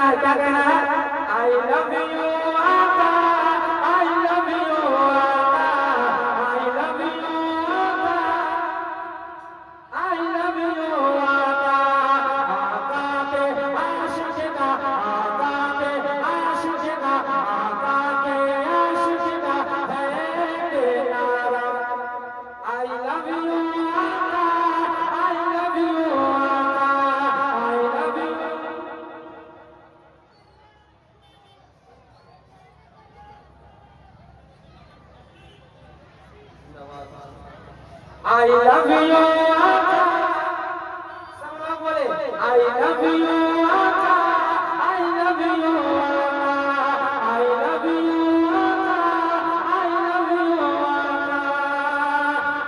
है, क्या कहना है? आई लव यू आका, आई लव यू आका, आई लव यू आका, आई लव यू आका। आका के आशिक का, आका के आशिक का, आका के आशिक का है नारा। आई लव यू आका, आई लव यू आका, I love you. I love you, Aka. सब लोग बोले I love you, Aka. I love you, Aka. I love you, Aka. I love you, Aka.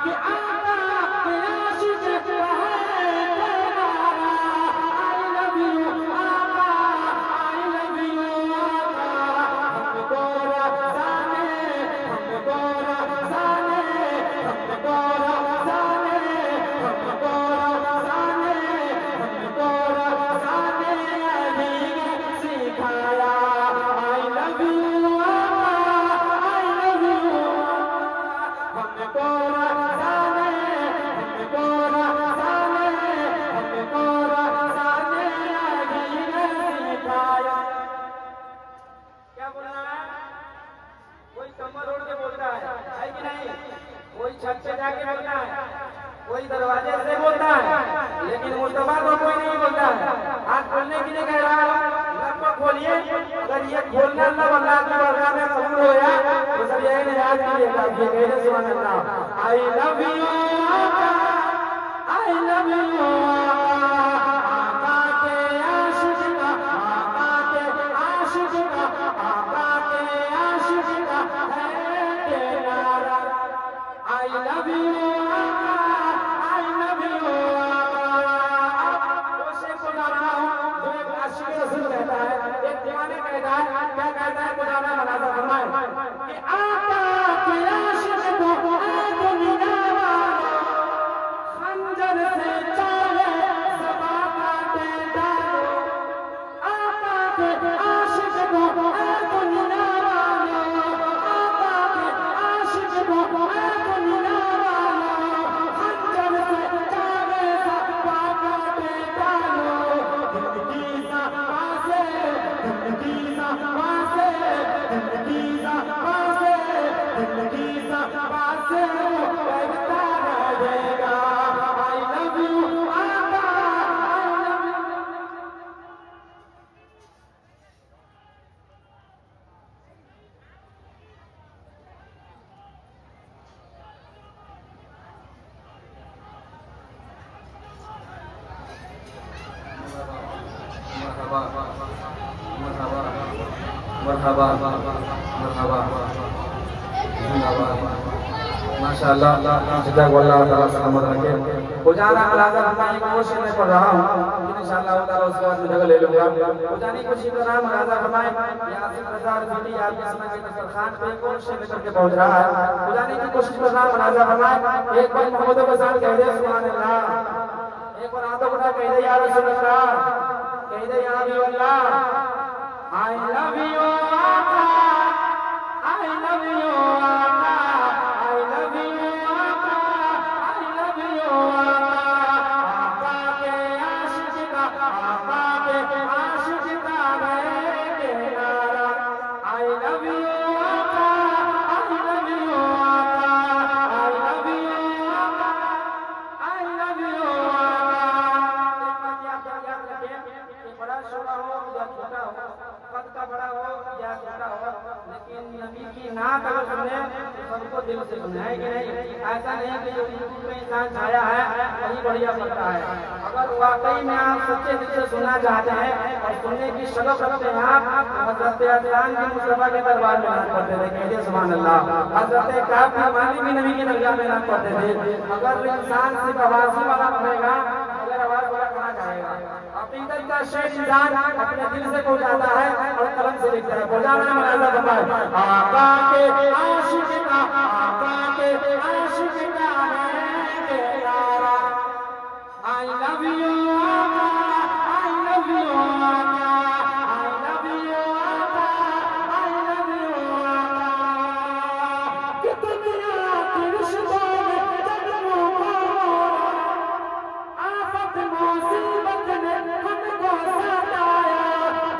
कि आका के आशिक है तेरा। I love you, Aka. I love you, Aka. हमको रज़ाने, हमको रज़ाने, हमको रज़ाने, हमको रज़ाने, हमको रज़ाने अली ने सिखाया। I love you, Aka. I love you, Aka. हमको रज़ाने, हमको रज़ाने, हमको रज़ाने अली ने सिखाया। क्या बोलना है? कोई कमर ओढ़ के बोलता है कि नहीं? कोई छत पे जाके बोलता है, कोई दरवाजे से बोलता है, लेकिन मुस्तफा को कोई नहीं बोलता है। हाथ खोलने के लिए कह रहा है, लगभग खोलिए। अगर ये खोलना अल्लाह अल्लाह की बारगाह में कबूल हो गया तो सब यही निजात के लिए काफी है। कहने सुभान अल्लाह। आई लव यू आका, आई लव यू आका के आशिक का, आका के आशिक का, आका के आशिक का है नारा। I love you, Aka. I love you, Aka. वो शेर को गा रहा हूँ जो एक आशिक रसूल कहता है, एक दीवाने कहता है, क्या कहता है? खुदा ने मनाज़ा फरमाए कि आका के आशिक को आग मिलावा, खंजर से चाहे ज़बा काटे डालो। आका के आशिक को आग मिलावा, आका के आशिक को आग मिलावा, खंजर से चाहे ज़बा काटे डालो। दिल की ज़बां से, दिल की ज़बां से, दिल की ज़बां से, दिल की ज़बां से वो कहता रहेगा I love you, Aka. I love you. मरहबा मरहबा माशाअल्लाह। जज़ाकल्लाह ताला सलामत रखे। खुजाना मलाज़ा फरमाइए कि वो शेर मैं पढ़ रहा हूँ, इंशाअल्लाह ताला उसके बाद मैं जगह ले लूंगा। खुजानी को शेर का नाम मलाज़ा फरमाए। यासिर रज़ा रफ़ीकी आपके समय के दस्तरखान पे कौन शेर लेकर के पहुंच रहा है? खुजानी की कोशिश का नाम मलाज़ा फरमाए। एक बार मोहम्मद के साथ कह दे सुभान अल्लाह। एक बार हाथों उठा कह दे या रसूल अल्लाह, कह दे या हबीब अल्लाह। I love you, Aka. I love you, Aka. I love you, Aka. I love you, Aka. आका के आशिक का, आका के आशिक का है नारा। I love you, Aka. I love you, Aka. I love you, Aka. I love you, Aka। एक बात याद रखिए कि बड़ा छोटा हो या छोटा हो, कद का बड़ा हो या छोटा हो, लेकिन नबी की नात अगर सुने तो सबको दिल से सुने, है कि नहीं? ऐसा नहीं कि जो यूट्यूब में इंसान छाया है वही बढ़िया पड़ता है। अगर वाकई में आप सच्चे दिल से सुनना चाहते हैं और सुनने की शगफ रखते हैं आप, हज़रत अदनान की मुस्तफा के दरबार में नात पढ़ते थे, कहते सुभान अल्लाह। हज़रत काब की माली भी नबी की दरगाह में नात पढ़ते थे। अगर इंसान सिर्फ आवाज़ी वाला पढ़ेगा, अगर आवाज़ वाला कहाँ जाएगा? अकीदत का शेर इंसान अपने दिल से पहुंचाता है और कलम से लिखता है। पहुंचाना मलाज़ा फरमाए। आका के आशिक का, आका के आशिक का है नारा। I love you, Aka. I love you, Aka. I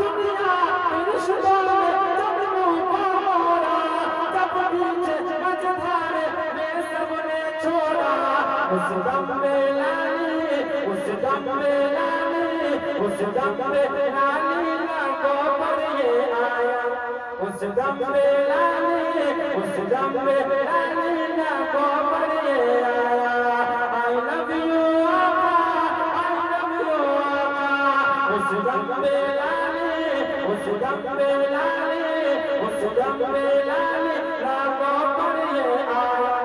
दुनिया रिश्तों में जब मुंह मोड़ा, जब पीछे मझधारे में सबने छोड़ा, उस दम में लाली, उस दम में लाली, उस दम में लाली लगो पर ये आया, उस दम में लाली, उस दम में लाली लगो पर ये आया। I love you आका, I love you आका, उस दम में लाली, उस दम में लाली, उस दम में लाली लगो पर ये आया।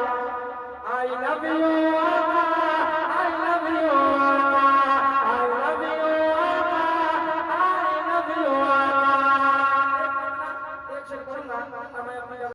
I love you आका, I love you आका, I love you आका, I love you आका। एक शेर बोलूंगा, मैं अपनी